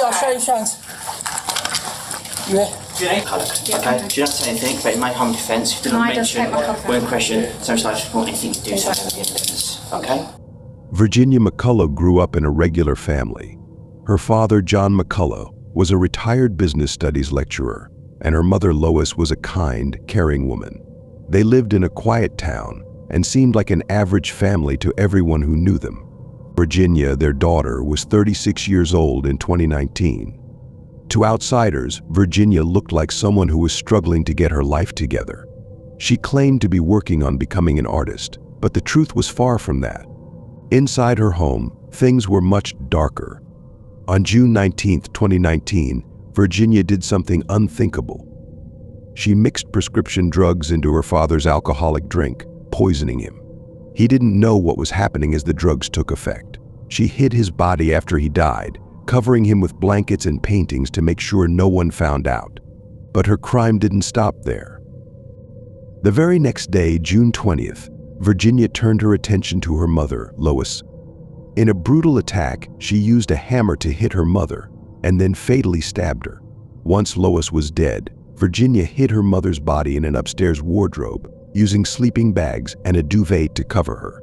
I'll show you chance. You here? Virginia McCullough, okay? You don't have to say anything, but it may harm defence if you do not mention when in question, so much like report anything you do so to the witness, okay? Virginia McCullough grew up in a regular family. Her father, John McCullough, was a retired business studies lecturer, and her mother, Lois, was a kind, caring woman. They lived in a quiet town and seemed like an average family to everyone who knew them. Virginia, their daughter, was 36 years old in 2019. To outsiders, Virginia looked like someone who was struggling to get her life together. She claimed to be working on becoming an artist, but the truth was far from that. Inside her home, things were much darker. On June 19, 2019, Virginia did something unthinkable. She mixed prescription drugs into her father's alcoholic drink, poisoning him. He didn't know what was happening as the drugs took effect. She hid his body after he died, covering him with blankets and paintings to make sure no one found out. But her crime didn't stop there. The very next day, June 20th, Virginia turned her attention to her mother, Lois. In a brutal attack, she used a hammer to hit her mother and then fatally stabbed her. Once Lois was dead, Virginia hid her mother's body in an upstairs wardrobe, using sleeping bags and a duvet to cover her.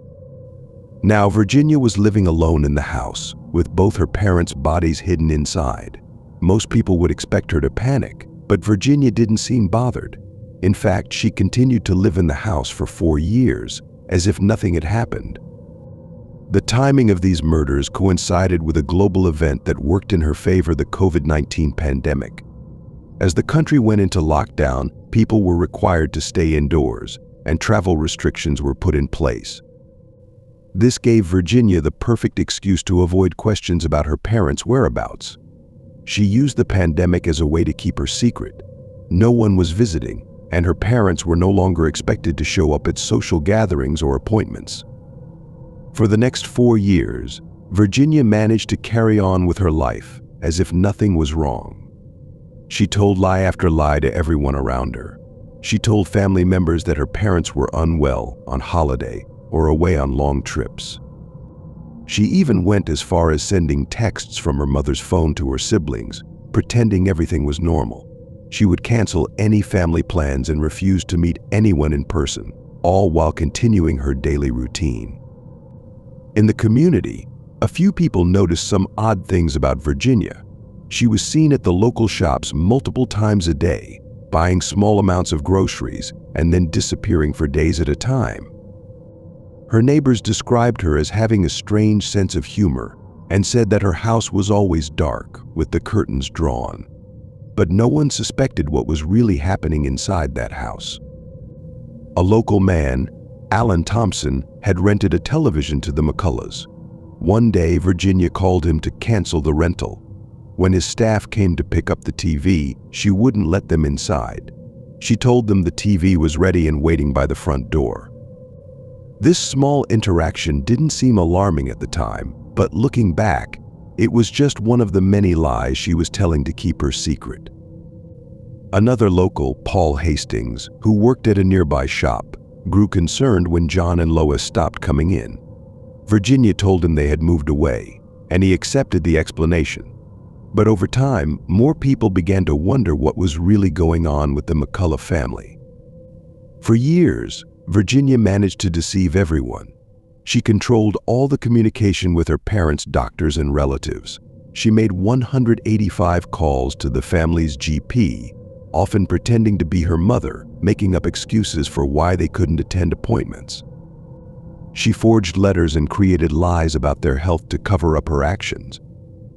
Now, Virginia was living alone in the house, with both her parents' bodies hidden inside. Most people would expect her to panic, but Virginia didn't seem bothered. In fact, she continued to live in the house for 4 years, as if nothing had happened. The timing of these murders coincided with a global event that worked in her favor, the COVID-19 pandemic. As the country went into lockdown, people were required to stay indoors, and travel restrictions were put in place. This gave Virginia the perfect excuse to avoid questions about her parents' whereabouts. She used the pandemic as a way to keep her secret. No one was visiting, and her parents were no longer expected to show up at social gatherings or appointments. For the next 4 years, Virginia managed to carry on with her life as if nothing was wrong. She told lie after lie to everyone around her. She told family members that her parents were unwell, on holiday, or away on long trips. She even went as far as sending texts from her mother's phone to her siblings, pretending everything was normal. She would cancel any family plans and refuse to meet anyone in person, all while continuing her daily routine. In the community, a few people noticed some odd things about Virginia. She was seen at the local shops multiple times a day, buying small amounts of groceries and then disappearing for days at a time. Her neighbors described her as having a strange sense of humor and said that her house was always dark, with the curtains drawn. But no one suspected what was really happening inside that house. A local man, Alan Thompson, had rented a television to the McCulloughs. One day, Virginia called him to cancel the rental. When his staff came to pick up the TV, she wouldn't let them inside. She told them the TV was ready and waiting by the front door. This small interaction didn't seem alarming at the time, but looking back, it was just one of the many lies she was telling to keep her secret. Another local, Paul Hastings, who worked at a nearby shop, grew concerned when John and Lois stopped coming in. Virginia told him they had moved away, and he accepted the explanation. But over time, more people began to wonder what was really going on with the McCullough family. For years, Virginia managed to deceive everyone. She controlled all the communication with her parents' doctors and relatives. She made 185 calls to the family's GP, often pretending to be her mother, making up excuses for why they couldn't attend appointments. She forged letters and created lies about their health to cover up her actions.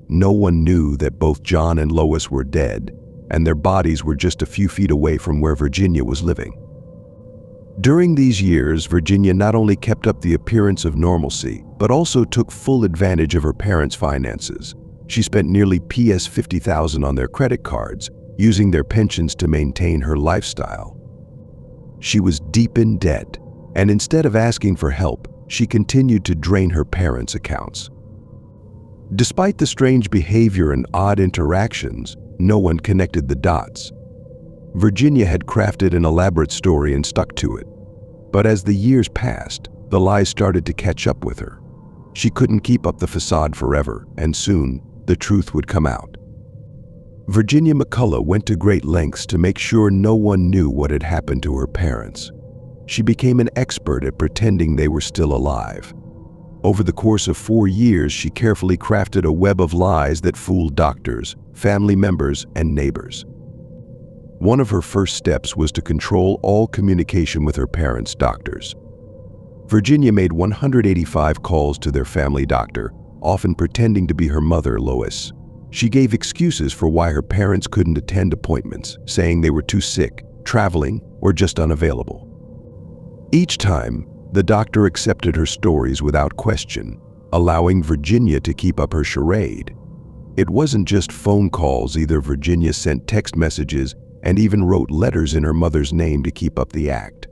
No one knew that both John and Lois were dead, and their bodies were just a few feet away from where Virginia was living. During these years, Virginia not only kept up the appearance of normalcy, but also took full advantage of her parents' finances. She spent nearly $50,000 on their credit cards, using their pensions to maintain her lifestyle. She was deep in debt, and instead of asking for help, she continued to drain her parents' accounts. Despite the strange behavior and odd interactions, no one connected the dots. Virginia had crafted an elaborate story and stuck to it. But as the years passed, the lies started to catch up with her. She couldn't keep up the facade forever, and soon, the truth would come out. Virginia McCullough went to great lengths to make sure no one knew what had happened to her parents. She became an expert at pretending they were still alive. Over the course of 4 years, she carefully crafted a web of lies that fooled doctors, family members, and neighbors. One of her first steps was to control all communication with her parents' doctors. Virginia made 185 calls to their family doctor, often pretending to be her mother, Lois. She gave excuses for why her parents couldn't attend appointments, saying they were too sick, traveling, or just unavailable. Each time, the doctor accepted her stories without question, allowing Virginia to keep up her charade. It wasn't just phone calls either. Virginia sent text messages and even wrote letters in her mother's name to keep up the act.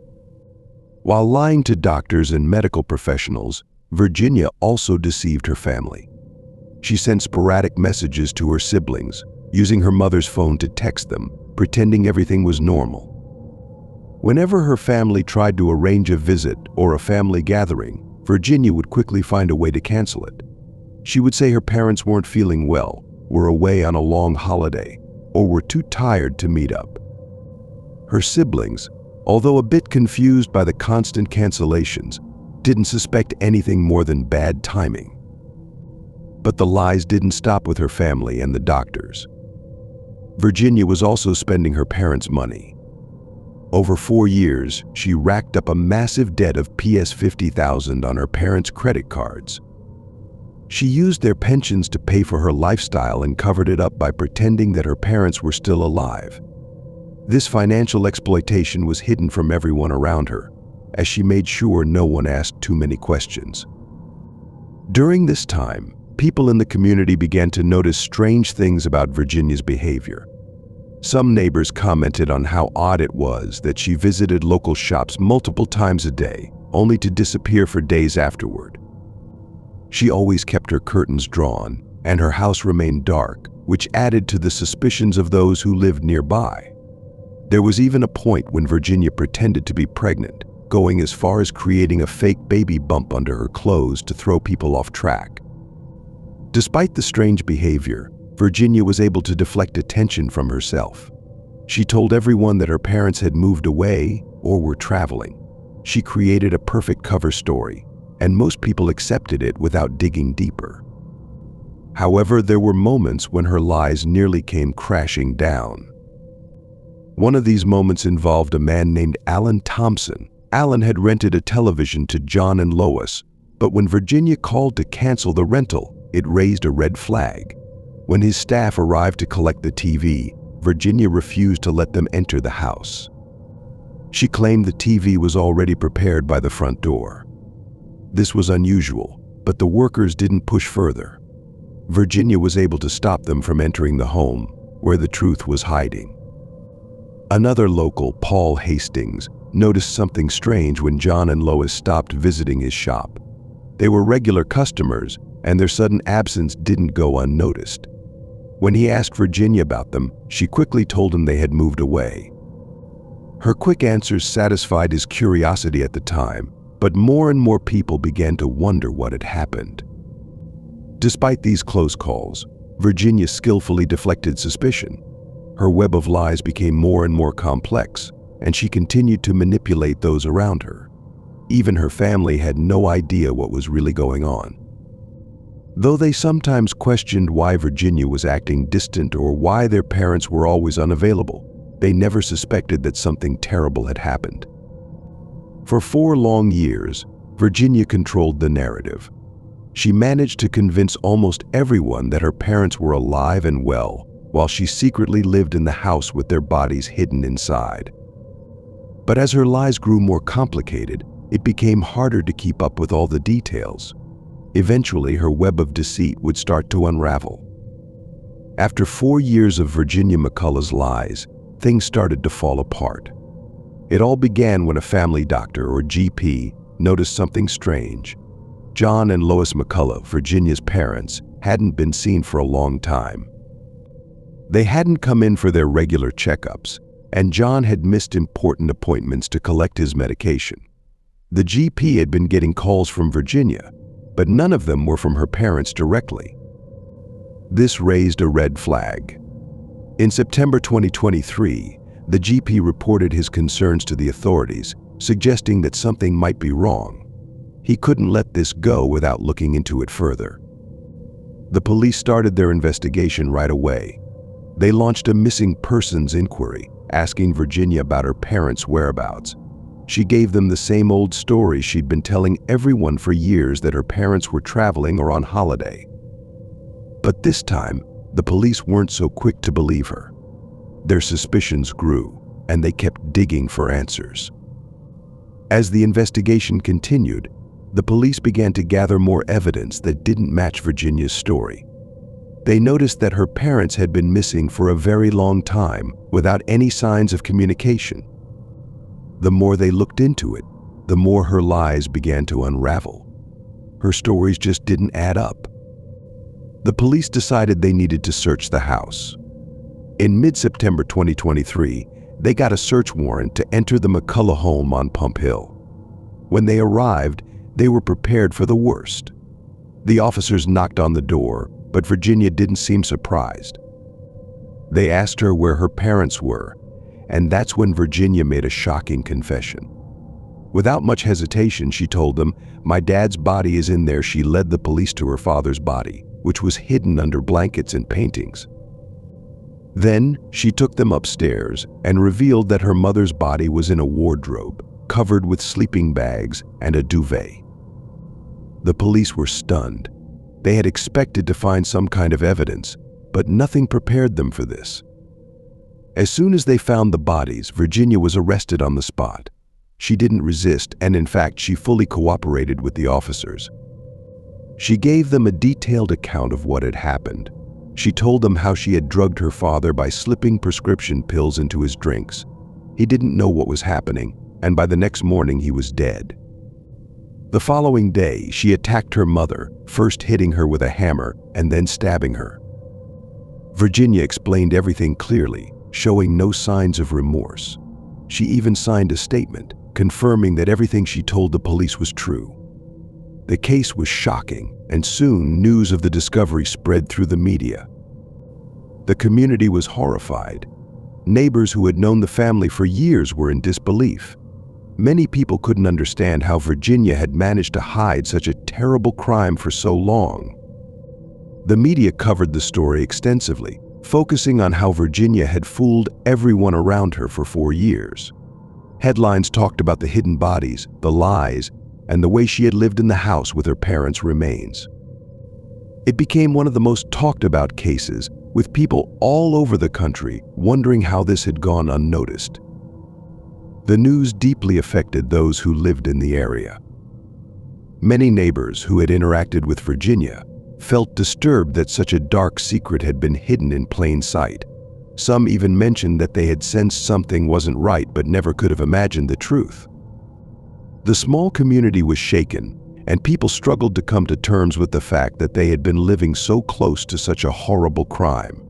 While lying to doctors and medical professionals, Virginia also deceived her family. She sent sporadic messages to her siblings, using her mother's phone to text them, pretending everything was normal. Whenever her family tried to arrange a visit or a family gathering, Virginia would quickly find a way to cancel it. She would say her parents weren't feeling well, were away on a long holiday, or were too tired to meet up. Her siblings, although a bit confused by the constant cancellations, didn't suspect anything more than bad timing. But the lies didn't stop with her family and the doctors. Virginia was also spending her parents' money. Over 4 years, she racked up a massive debt of $50,000 on her parents' credit cards. She used their pensions to pay for her lifestyle and covered it up by pretending that her parents were still alive. This financial exploitation was hidden from everyone around her, as she made sure no one asked too many questions. During this time, people in the community began to notice strange things about Virginia's behavior. Some neighbors commented on how odd it was that she visited local shops multiple times a day, only to disappear for days afterward. She always kept her curtains drawn, and her house remained dark, which added to the suspicions of those who lived nearby. There was even a point when Virginia pretended to be pregnant, going as far as creating a fake baby bump under her clothes to throw people off track. Despite the strange behavior, Virginia was able to deflect attention from herself. She told everyone that her parents had moved away or were traveling. She created a perfect cover story, and most people accepted it without digging deeper. However, there were moments when her lies nearly came crashing down. One of these moments involved a man named Alan Thompson. Alan had rented a television to John and Lois, but when Virginia called to cancel the rental, it raised a red flag. When his staff arrived to collect the TV, Virginia refused to let them enter the house. She claimed the TV was already prepared by the front door. This was unusual, but the workers didn't push further. Virginia was able to stop them from entering the home, where the truth was hiding. Another local, Paul Hastings, noticed something strange when John and Lois stopped visiting his shop. They were regular customers, and their sudden absence didn't go unnoticed. When he asked Virginia about them, she quickly told him they had moved away. Her quick answers satisfied his curiosity at the time, but more and more people began to wonder what had happened. Despite these close calls, Virginia skillfully deflected suspicion. Her web of lies became more and more complex, and she continued to manipulate those around her. Even her family had no idea what was really going on. Though they sometimes questioned why Virginia was acting distant or why their parents were always unavailable, they never suspected that something terrible had happened. For 4 long years, Virginia controlled the narrative. She managed to convince almost everyone that her parents were alive and well, while she secretly lived in the house with their bodies hidden inside. But as her lies grew more complicated, it became harder to keep up with all the details. Eventually, her web of deceit would start to unravel. After 4 years of Virginia McCullough's lies, things started to fall apart. It all began when a family doctor, or GP, noticed something strange. John and Lois McCullough, Virginia's parents, hadn't been seen for a long time. They hadn't come in for their regular checkups, and John had missed important appointments to collect his medication. The GP had been getting calls from Virginia, but none of them were from her parents directly. This raised a red flag. In September 2023, the GP reported his concerns to the authorities, suggesting that something might be wrong. He couldn't let this go without looking into it further. The police started their investigation right away. They launched a missing persons inquiry, asking Virginia about her parents' whereabouts. She gave them the same old story she'd been telling everyone for years, that her parents were traveling or on holiday. But this time, the police weren't so quick to believe her. Their suspicions grew, and they kept digging for answers. As the investigation continued, the police began to gather more evidence that didn't match Virginia's story. They noticed that her parents had been missing for a very long time without any signs of communication. The more they looked into it, the more her lies began to unravel. Her stories just didn't add up. The police decided they needed to search the house. In mid-September 2023, they got a search warrant to enter the McCullough home on Pump Hill. When they arrived, they were prepared for the worst. The officers knocked on the door, but Virginia didn't seem surprised. They asked her where her parents were, and that's when Virginia made a shocking confession. Without much hesitation, she told them, "My dad's body is in there." She led the police to her father's body, which was hidden under blankets and paintings. Then she took them upstairs and revealed that her mother's body was in a wardrobe, covered with sleeping bags and a duvet. The police were stunned. They had expected to find some kind of evidence, but nothing prepared them for this. As soon as they found the bodies, Virginia was arrested on the spot. She didn't resist, and in fact, she fully cooperated with the officers. She gave them a detailed account of what had happened. She told them how she had drugged her father by slipping prescription pills into his drinks. He didn't know what was happening, and by the next morning he was dead. The following day, she attacked her mother, first hitting her with a hammer and then stabbing her. Virginia explained everything clearly, showing no signs of remorse. She even signed a statement, confirming that everything she told the police was true. The case was shocking, and soon news of the discovery spread through the media. The community was horrified. Neighbors who had known the family for years were in disbelief. Many people couldn't understand how Virginia had managed to hide such a terrible crime for so long. The media covered the story extensively, focusing on how Virginia had fooled everyone around her for 4 years. Headlines talked about the hidden bodies, the lies, and the way she had lived in the house with her parents' remains. It became one of the most talked about cases, with people all over the country wondering how this had gone unnoticed. The news deeply affected those who lived in the area. Many neighbors who had interacted with Virginia felt disturbed that such a dark secret had been hidden in plain sight. Some even mentioned that they had sensed something wasn't right but never could have imagined the truth. The small community was shaken, and people struggled to come to terms with the fact that they had been living so close to such a horrible crime.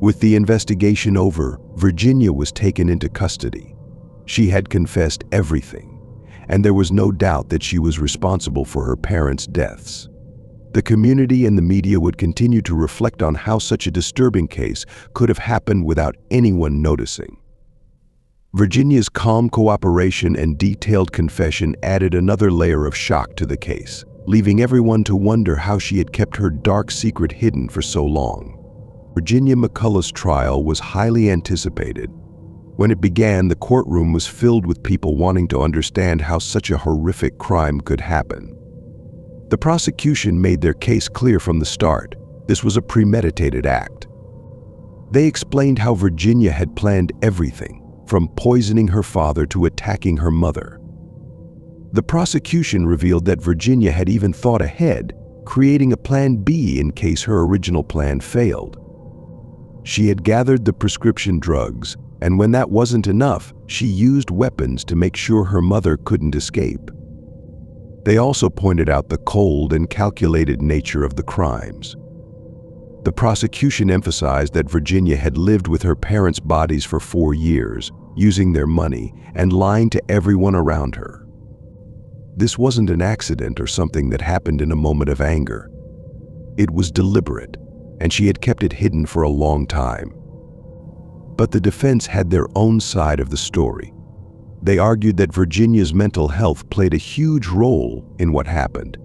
With the investigation over, Virginia was taken into custody. She had confessed everything, and there was no doubt that she was responsible for her parents' deaths. The community and the media would continue to reflect on how such a disturbing case could have happened without anyone noticing. Virginia's calm cooperation and detailed confession added another layer of shock to the case, leaving everyone to wonder how she had kept her dark secret hidden for so long. Virginia McCullough's trial was highly anticipated. When it began, the courtroom was filled with people wanting to understand how such a horrific crime could happen. The prosecution made their case clear from the start. This was a premeditated act. They explained how Virginia had planned everything, from poisoning her father to attacking her mother. The prosecution revealed that Virginia had even thought ahead, creating a plan B in case her original plan failed. She had gathered the prescription drugs, and when that wasn't enough, she used weapons to make sure her mother couldn't escape. They also pointed out the cold and calculated nature of the crimes. The prosecution emphasized that Virginia had lived with her parents' bodies for 4 years, using their money and lying to everyone around her. This wasn't an accident or something that happened in a moment of anger. It was deliberate, and she had kept it hidden for a long time. But the defense had their own side of the story. They argued that Virginia's mental health played a huge role in what happened.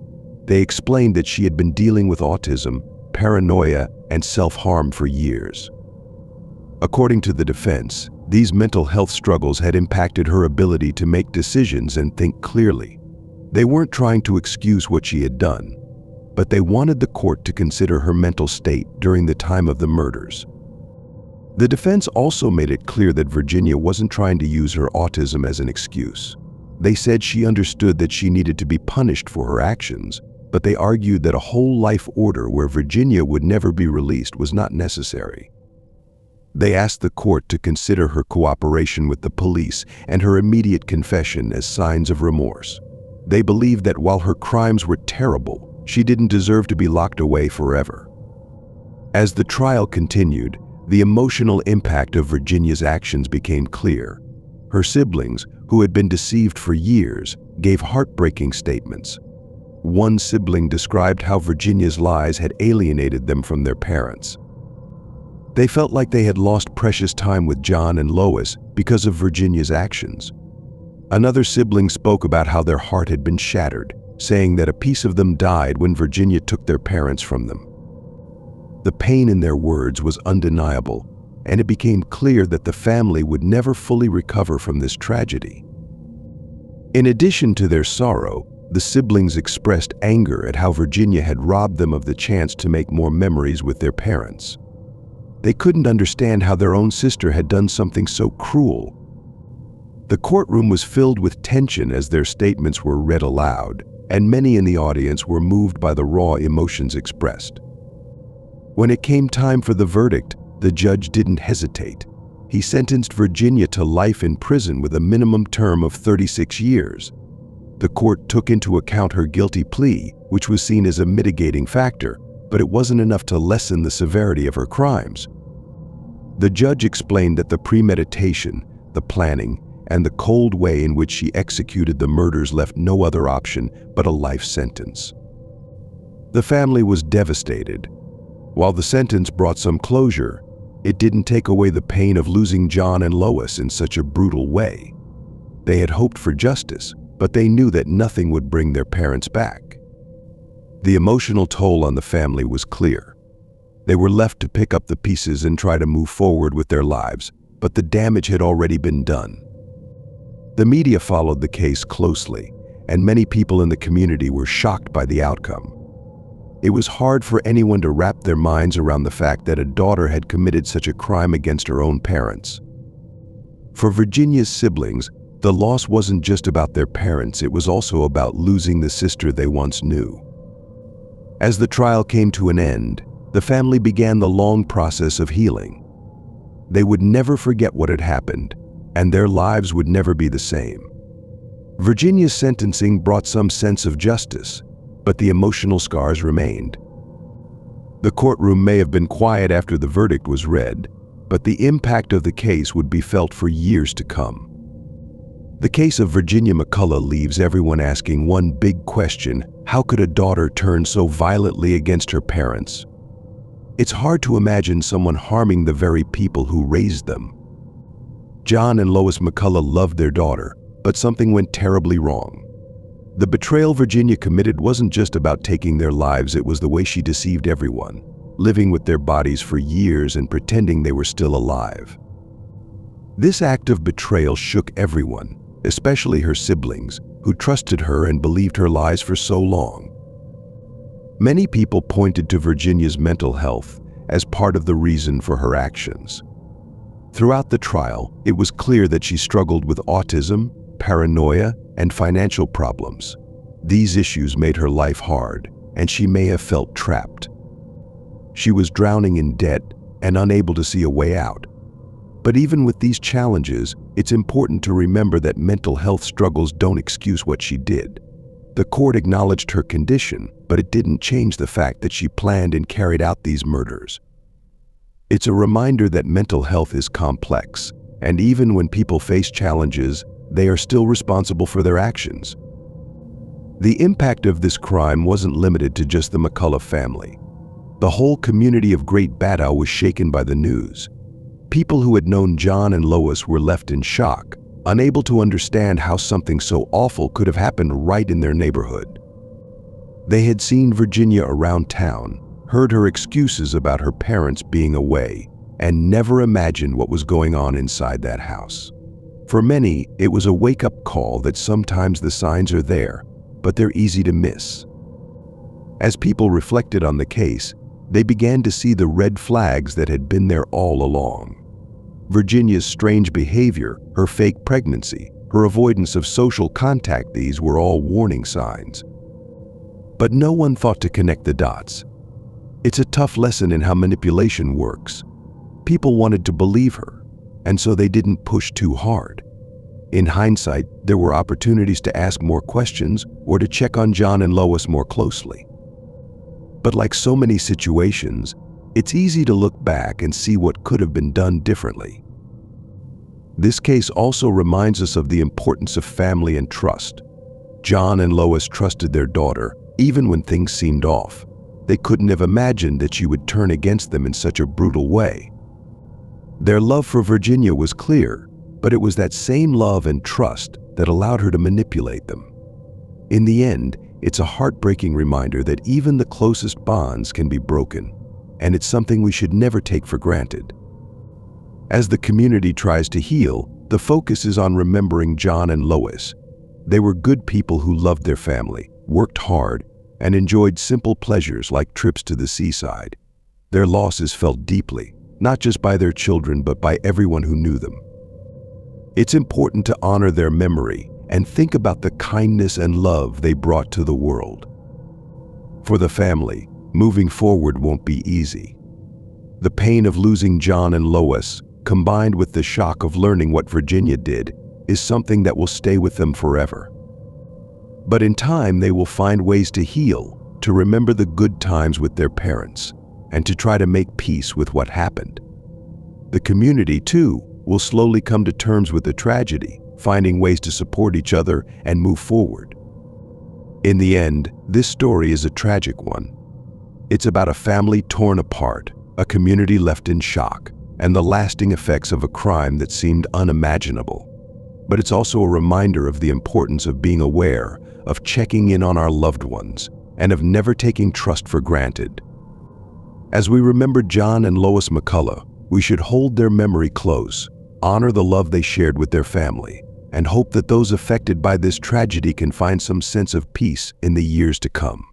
They explained that she had been dealing with autism, paranoia, and self-harm for years. According to the defense, these mental health struggles had impacted her ability to make decisions and think clearly. They weren't trying to excuse what she had done, but they wanted the court to consider her mental state during the time of the murders. The defense also made it clear that Virginia wasn't trying to use her autism as an excuse. They said she understood that she needed to be punished for her actions, but they argued that a whole life order where Virginia would never be released was not necessary. They asked the court to consider her cooperation with the police and her immediate confession as signs of remorse. They believed that while her crimes were terrible, she didn't deserve to be locked away forever. As the trial continued, the emotional impact of Virginia's actions became clear. Her siblings, who had been deceived for years, gave heartbreaking statements. One sibling described how Virginia's lies had alienated them from their parents. They felt like they had lost precious time with John and Lois because of Virginia's actions. Another sibling spoke about how their heart had been shattered, saying that a piece of them died when Virginia took their parents from them. The pain in their words was undeniable, and it became clear that the family would never fully recover from this tragedy. In addition to their sorrow, the siblings expressed anger at how Virginia had robbed them of the chance to make more memories with their parents. They couldn't understand how their own sister had done something so cruel. The courtroom was filled with tension as their statements were read aloud, and many in the audience were moved by the raw emotions expressed. When it came time for the verdict, the judge didn't hesitate. He sentenced Virginia to life in prison with a minimum term of 36 years. The court took into account her guilty plea, which was seen as a mitigating factor, but it wasn't enough to lessen the severity of her crimes. The judge explained that the premeditation, the planning, and the cold way in which she executed the murders left no other option but a life sentence. The family was devastated. While the sentence brought some closure, it didn't take away the pain of losing John and Lois in such a brutal way. They had hoped for justice, but they knew that nothing would bring their parents back. The emotional toll on the family was clear. They were left to pick up the pieces and try to move forward with their lives, but the damage had already been done. The media followed the case closely, and many people in the community were shocked by the outcome. It was hard for anyone to wrap their minds around the fact that a daughter had committed such a crime against her own parents. For Virginia's siblings, the loss wasn't just about their parents, it was also about losing the sister they once knew. As the trial came to an end, the family began the long process of healing. They would never forget what had happened, and their lives would never be the same. Virginia's sentencing brought some sense of justice, but the emotional scars remained. The courtroom may have been quiet after the verdict was read, but the impact of the case would be felt for years to come. The case of Virginia McCullough leaves everyone asking one big question: how could a daughter turn so violently against her parents? It's hard to imagine someone harming the very people who raised them. John and Lois McCullough loved their daughter, but something went terribly wrong. The betrayal Virginia committed wasn't just about taking their lives, it was the way she deceived everyone, living with their bodies for years and pretending they were still alive. This act of betrayal shook everyone, especially her siblings, who trusted her and believed her lies for so long. Many people pointed to Virginia's mental health as part of the reason for her actions. Throughout the trial, it was clear that she struggled with autism, paranoia, and financial problems. These issues made her life hard, and she may have felt trapped. She was drowning in debt and unable to see a way out. But even with these challenges, it's important to remember that mental health struggles don't excuse what she did. The court acknowledged her condition, but it didn't change the fact that she planned and carried out these murders. It's a reminder that mental health is complex, and even when people face challenges, they are still responsible for their actions. The impact of this crime wasn't limited to just the McCullough family. The whole community of Great Baddow was shaken by the news. People who had known John and Lois were left in shock, unable to understand how something so awful could have happened right in their neighborhood. They had seen Virginia around town, heard her excuses about her parents being away, and never imagined what was going on inside that house. For many, it was a wake-up call that sometimes the signs are there, but they're easy to miss. As people reflected on the case, they began to see the red flags that had been there all along. Virginia's strange behavior, her fake pregnancy, her avoidance of social contact, these were all warning signs. But no one thought to connect the dots. It's a tough lesson in how manipulation works. People wanted to believe her, and so they didn't push too hard. In hindsight, there were opportunities to ask more questions or to check on John and Lois more closely. But like so many situations, it's easy to look back and see what could have been done differently. This case also reminds us of the importance of family and trust. John and Lois trusted their daughter, even when things seemed off. They couldn't have imagined that she would turn against them in such a brutal way. Their love for Virginia was clear, but it was that same love and trust that allowed her to manipulate them. In the end, it's a heartbreaking reminder that even the closest bonds can be broken, and it's something we should never take for granted. As the community tries to heal, the focus is on remembering John and Lois. They were good people who loved their family, worked hard, and enjoyed simple pleasures like trips to the seaside. Their loss is felt deeply, not just by their children, but by everyone who knew them. It's important to honor their memory and think about the kindness and love they brought to the world. For the family, moving forward won't be easy. The pain of losing John and Lois, combined with the shock of learning what Virginia did, is something that will stay with them forever. But in time, they will find ways to heal, to remember the good times with their parents, and to try to make peace with what happened. The community, too, will slowly come to terms with the tragedy, finding ways to support each other and move forward. In the end, this story is a tragic one. It's about a family torn apart, a community left in shock, and the lasting effects of a crime that seemed unimaginable. But it's also a reminder of the importance of being aware, of checking in on our loved ones, and of never taking trust for granted. As we remember John and Lois McCullough, we should hold their memory close, honor the love they shared with their family, and hope that those affected by this tragedy can find some sense of peace in the years to come.